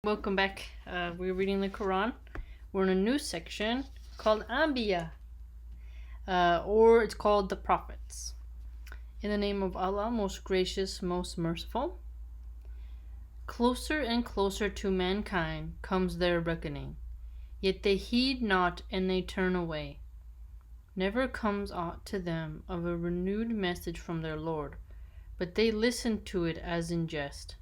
Welcome back. We're reading the Qur'an. We're in a new section called Anbiyaa, or it's called the Prophets. In the name of Allah, most gracious, most merciful. Closer and closer to mankind comes their reckoning, yet they heed not and they turn away. Never comes aught to them of a renewed message from their Lord, but they listen to it as in jest,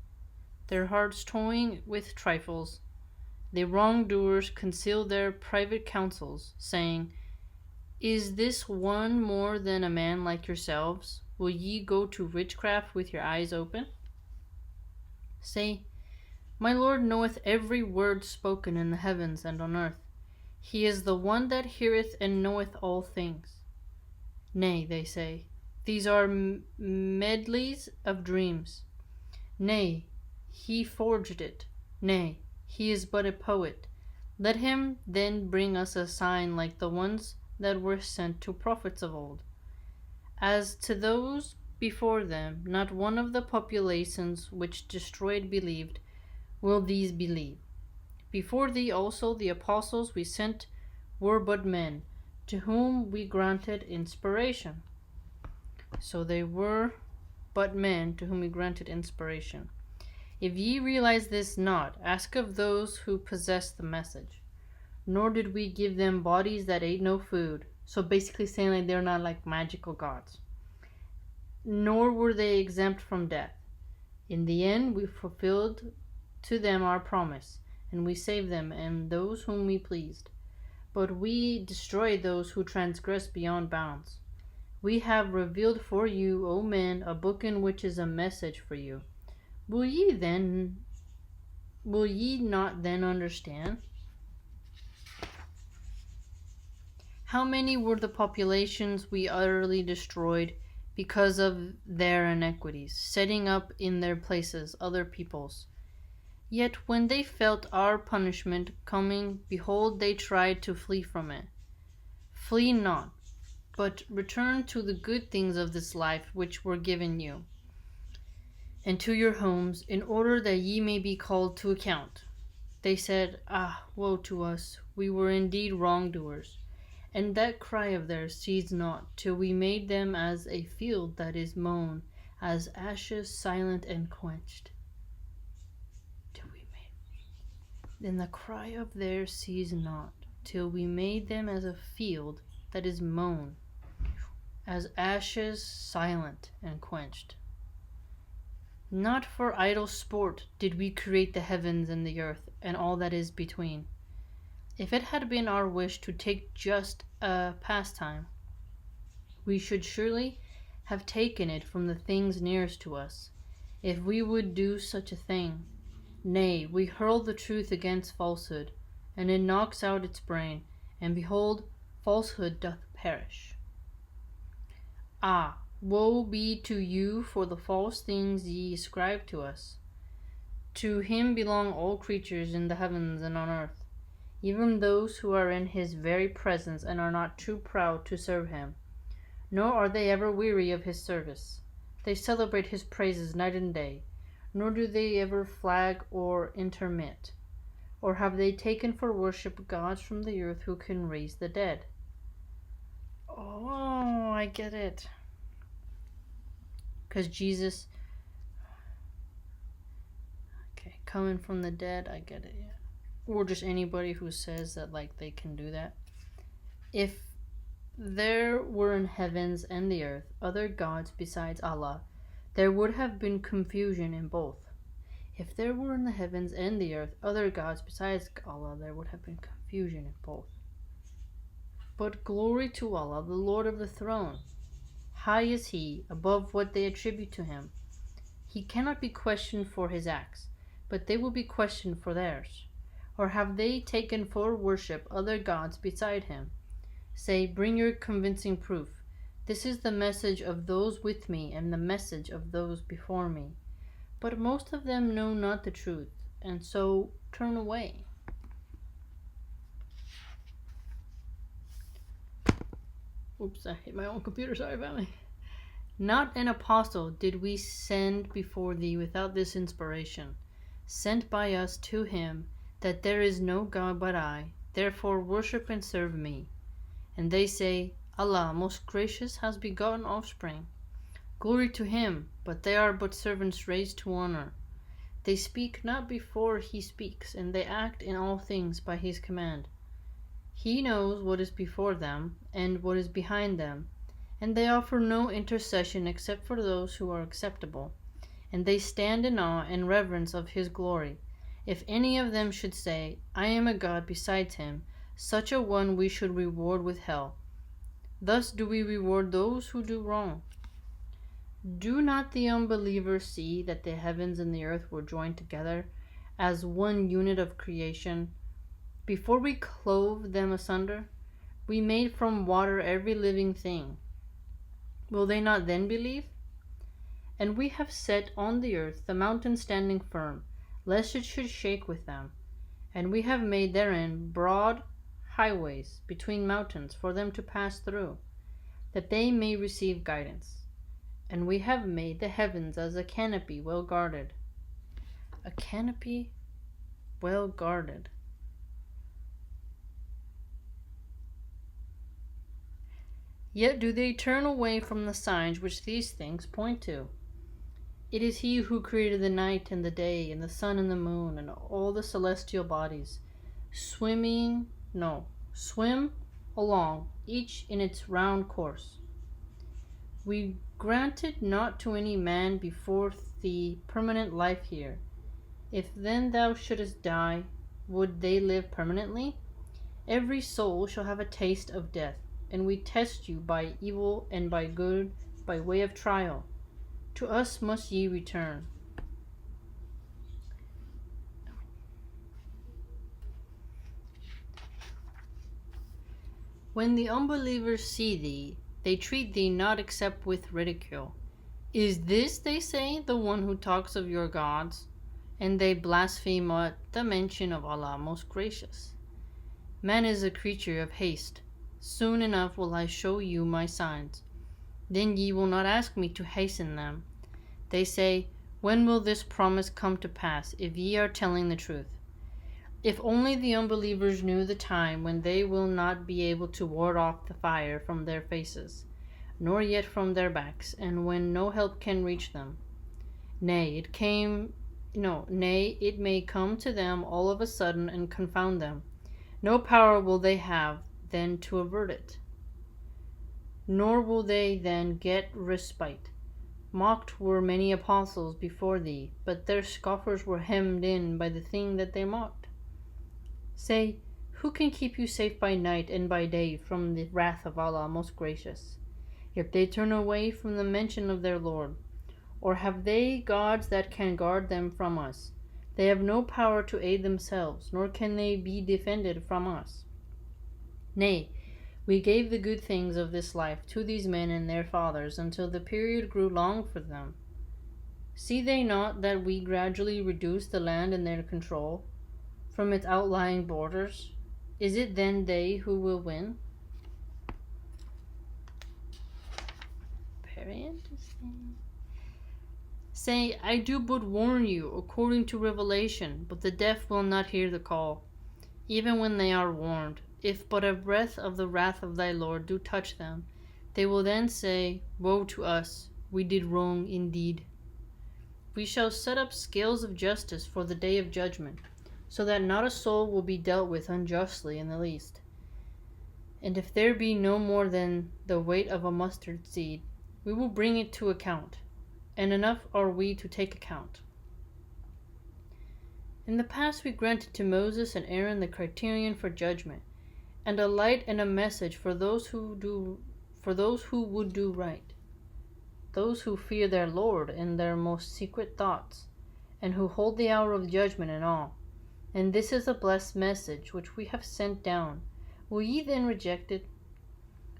their hearts toying with trifles. The wrongdoers conceal their private counsels, saying, Is this one more than a man like yourselves? Will ye go to witchcraft with your eyes open? Say, My Lord knoweth every word spoken in the heavens and on earth. He is the one that heareth and knoweth all things. Nay, they say, these are medleys of dreams. Nay, he forged it. Nay, he is but a poet. Let him then bring us a sign like the ones that were sent to prophets of old. As to those before them, not one of the populations which destroyed believed. Will these believe? Before thee also the apostles we sent were but men, to whom we granted inspiration. So they were but men to whom we granted inspiration. If ye realize this not, ask of those who possess the message. Nor did we give them bodies that ate no food. So basically saying like they're not like magical gods. Nor were they exempt from death. In the end we fulfilled to them our promise, and we saved them and those whom we pleased. But we destroyed those who transgressed beyond bounds. We have revealed for you, O men, a book in which is a message for you. Will ye not then understand? How many were the populations we utterly destroyed because of their iniquities, setting up in their places other peoples? Yet when they felt our punishment coming, behold, they tried to flee from it. Flee not, but return to the good things of this life which were given you, and to your homes, in order that ye may be called to account. They said, Ah, woe to us, we were indeed wrongdoers. And that cry of theirs ceased not, till we made them as a field that is mown, as ashes silent and quenched. Then the cry of theirs ceased not, till we made them as a field that is mown, as ashes silent and quenched. Not for idle sport did we create the heavens and the earth, and all that is between. If it had been our wish to take just a pastime, we should surely have taken it from the things nearest to us, if we would do such a thing. Nay, we hurl the truth against falsehood, and it knocks out its brain, and behold, falsehood doth perish. Ah, woe be to you for the false things ye ascribe to us. To him belong all creatures in the heavens and on earth, even those who are in his very presence and are not too proud to serve him, nor are they ever weary of his service. They celebrate his praises night and day, nor do they ever flag or intermit. Or have they taken for worship gods from the earth who can raise the dead? Oh, I get it. Because Jesus, coming from the dead, I get it, yeah. Or just anybody who says that like they can do that. If there were in heavens and the earth other gods besides Allah, there would have been confusion in both. If there were in the heavens and the earth other gods besides Allah, there would have been confusion in both. But glory to Allah, the Lord of the throne. High is He, above what they attribute to Him. He cannot be questioned for His acts, but they will be questioned for theirs. Or have they taken for worship other gods beside Him? Say, bring your convincing proof. This is the message of those with me and the message of those before me. But most of them know not the truth, and so turn away. Oops, I hit my own computer, sorry about me. Not an apostle did we send before thee without this inspiration, sent by us to him, that there is no God but I, therefore worship and serve me. And they say, Allah, most gracious, has begotten offspring. Glory to him, but they are but servants raised to honor. They speak not before he speaks, and they act in all things by his command. He knows what is before them and what is behind them, and they offer no intercession except for those who are acceptable, and they stand in awe and reverence of his glory. If any of them should say, I am a god besides him, such a one we should reward with hell. Thus do we reward those who do wrong. Do not the unbelievers see that the heavens and the earth were joined together as one unit of creation? Before we clove them asunder, we made from water every living thing. Will they not then believe? And we have set on the earth the mountains standing firm, lest it should shake with them. And we have made therein broad highways between mountains for them to pass through, that they may receive guidance. And we have made the heavens as a canopy well guarded. A canopy well guarded. Yet do they turn away from the signs which these things point to. It is he who created the night and the day, and the sun and the moon, and all the celestial bodies, swim along, each in its round course. We granted not to any man before thee permanent life here. If then thou shouldest die, would they live permanently? Every soul shall have a taste of death, and we test you by evil and by good, by way of trial. To us must ye return. When the unbelievers see thee, they treat thee not except with ridicule. Is this, they say, the one who talks of your gods? And they blaspheme at the mention of Allah most gracious. Man is a creature of haste. Soon enough will I show you my signs. Then ye will not ask me to hasten them. They say, when will this promise come to pass, if ye are telling the truth? If only the unbelievers knew the time when they will not be able to ward off the fire from their faces, nor yet from their backs, and when no help can reach them. Nay, it may come to them all of a sudden and confound them. No power will they have then to avert it, nor will they then get respite. Mocked were many apostles before thee, but their scoffers were hemmed in by the thing that they mocked. Say, who can keep you safe by night and by day from the wrath of Allah most gracious? If they turn away from the mention of their Lord, or have they gods that can guard them from us? They have no power to aid themselves, nor can they be defended from us. Nay, we gave the good things of this life to these men and their fathers until the period grew long for them. See they not that we gradually reduce the land in their control from its outlying borders? Is it then they who will win? Very interesting. Say, I do but warn you according to revelation, but the deaf will not hear the call, even when they are warned. If but a breath of the wrath of thy Lord do touch them, they will then say, woe to us, we did wrong indeed. We shall set up scales of justice for the day of judgment, so that not a soul will be dealt with unjustly in the least. And if there be no more than the weight of a mustard seed, we will bring it to account, and enough are we to take account. In the past we granted to Moses and Aaron the criterion for judgment, and a light and a message for those who would do right, those who fear their Lord in their most secret thoughts, and who hold the hour of judgment in awe. And this is a blessed message which we have sent down. Will ye then reject it?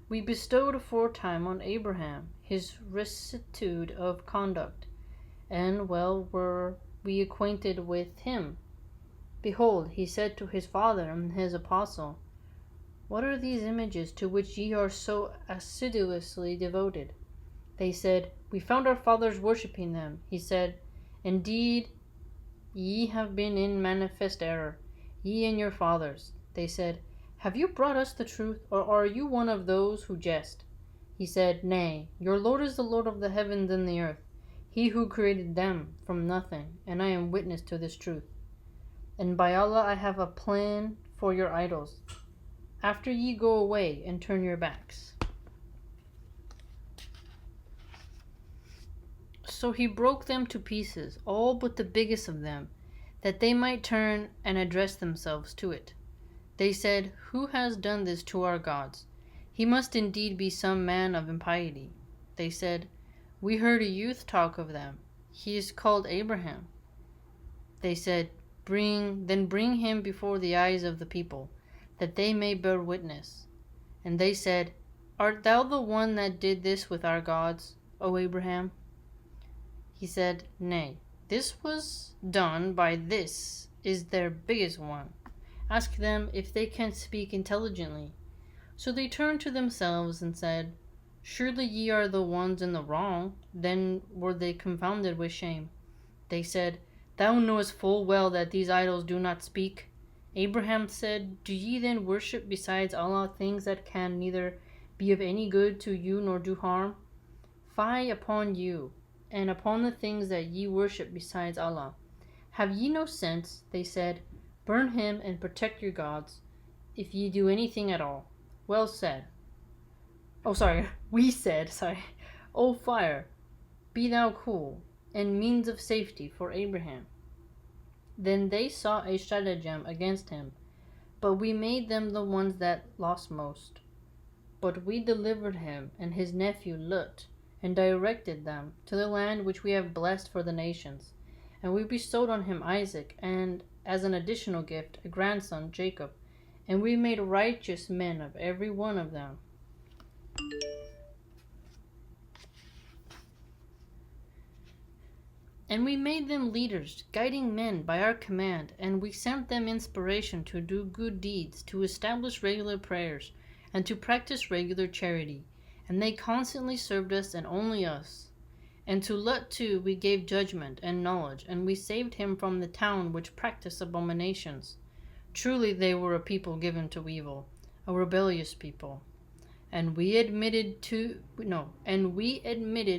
We bestowed aforetime on Abraham his rectitude of conduct, and well were we acquainted with him. Behold, he said to his father and his apostle, what are these images to which ye are so assiduously devoted? They said, we found our fathers worshipping them. He said, indeed, Ye have been in manifest error, ye and your fathers. They said, Have you brought us the truth, or are you one of those who jest? He said, Nay, your Lord is the Lord of the heavens and the earth, he who created them from nothing, and I am witness to this truth. And by Allah I have a plan for your idols, after ye go away and turn your backs. So he broke them to pieces, all but the biggest of them, that they might turn and address themselves to it. They said, Who has done this to our gods? He must indeed be some man of impiety. They said, We heard a youth talk of them. He is called Abraham. They said, Bring him before the eyes of the people, that they may bear witness. And they said, Art thou the one that did this with our gods, O Abraham? He said, Nay, this was done by this is their biggest one. Ask them if they can speak intelligently. So they turned to themselves and said, Surely ye are the ones in the wrong. Then were they confounded with shame. They said, Thou knowest full well that these idols do not speak. Abraham said, Do ye then worship besides Allah things that can neither be of any good to you nor do harm? Fie upon you, and upon the things that ye worship besides Allah. Have ye no sense? They said, Burn him and protect your gods, if ye do anything at all. Well said. We said, O fire, be thou cool, and means of safety for Abraham. Then they saw a stratagem against him, but we made them the ones that lost most. But we delivered him and his nephew Lut, and directed them to the land which we have blessed for the nations. And we bestowed on him Isaac, and as an additional gift, a grandson, Jacob. And we made righteous men of every one of them. And we made them leaders, guiding men by our command, and we sent them inspiration to do good deeds, to establish regular prayers, and to practice regular charity. And they constantly served us and only us. And to Lut too we gave judgment and knowledge, and we saved him from the town which practiced abominations. Truly they were a people given to evil, a rebellious people. And we admitted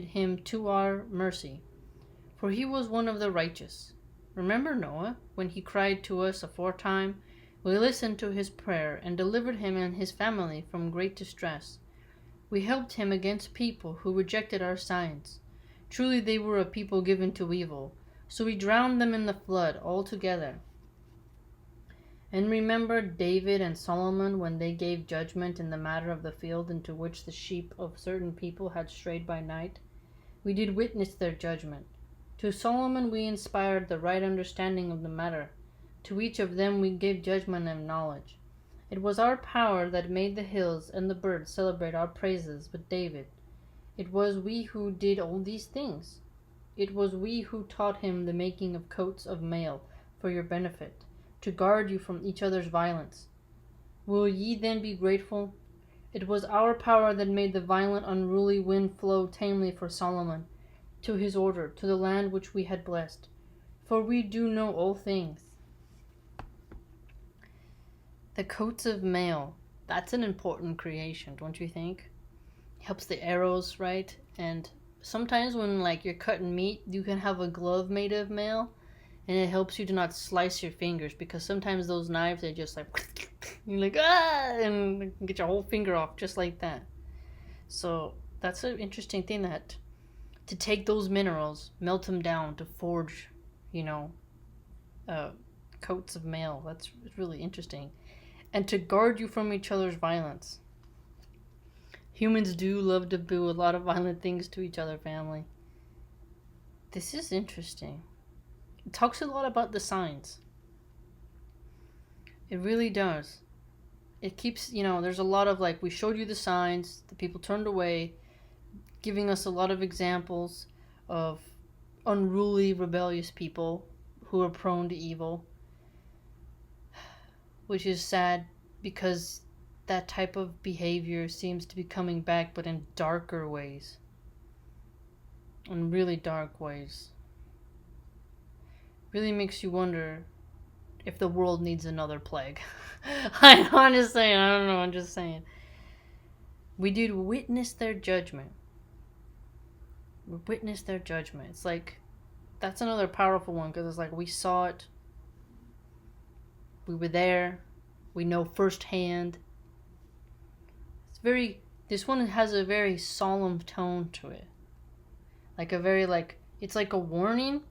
him to our mercy, for he was one of the righteous. Remember Noah, when he cried to us aforetime? We listened to his prayer and delivered him and his family from great distress. We helped him against people who rejected our signs. Truly they were a people given to evil, so we drowned them in the flood altogether. And remember David and Solomon when they gave judgment in the matter of the field into which the sheep of certain people had strayed by night? We did witness their judgment. To Solomon we inspired the right understanding of the matter. To each of them we gave judgment and knowledge. It was our power that made the hills and the birds celebrate our praises with David. It was we who did all these things. It was we who taught him the making of coats of mail for your benefit, to guard you from each other's violence. Will ye then be grateful? It was our power that made the violent, unruly wind flow tamely for Solomon, to his order, to the land which we had blessed. For we do know all things. The coats of mail, that's an important creation, don't you think? It helps the arrows, right? And sometimes when you're cutting meat, you can have a glove made of mail, and it helps you to not slice your fingers, because sometimes those knives, they just you're like, and get your whole finger off just like that. So that's an interesting thing, that to take those minerals, melt them down to forge, coats of mail. That's really interesting. And to guard you from each other's violence. Humans do love to do a lot of violent things to each other, family. This is interesting. It talks a lot about the signs. It really does. It keeps, there's a lot of we showed you the signs, the people turned away, giving us a lot of examples of unruly, rebellious people who are prone to evil. Which is sad, because that type of behavior seems to be coming back, but in darker ways. In really dark ways. really makes you wonder if the world needs another plague. I'm just saying, I don't know, I'm just saying. We did witness their judgment. We witnessed their judgment. It's like, that's another powerful one, because it's like we saw it. We were there. We know firsthand. It's very, this one has a very solemn tone to it. Like a very, like, it's like a warning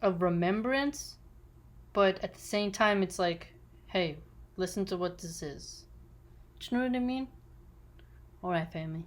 of remembrance, but at the same time, it's like, hey, listen to what this is. Do you know what I mean? Alright, family.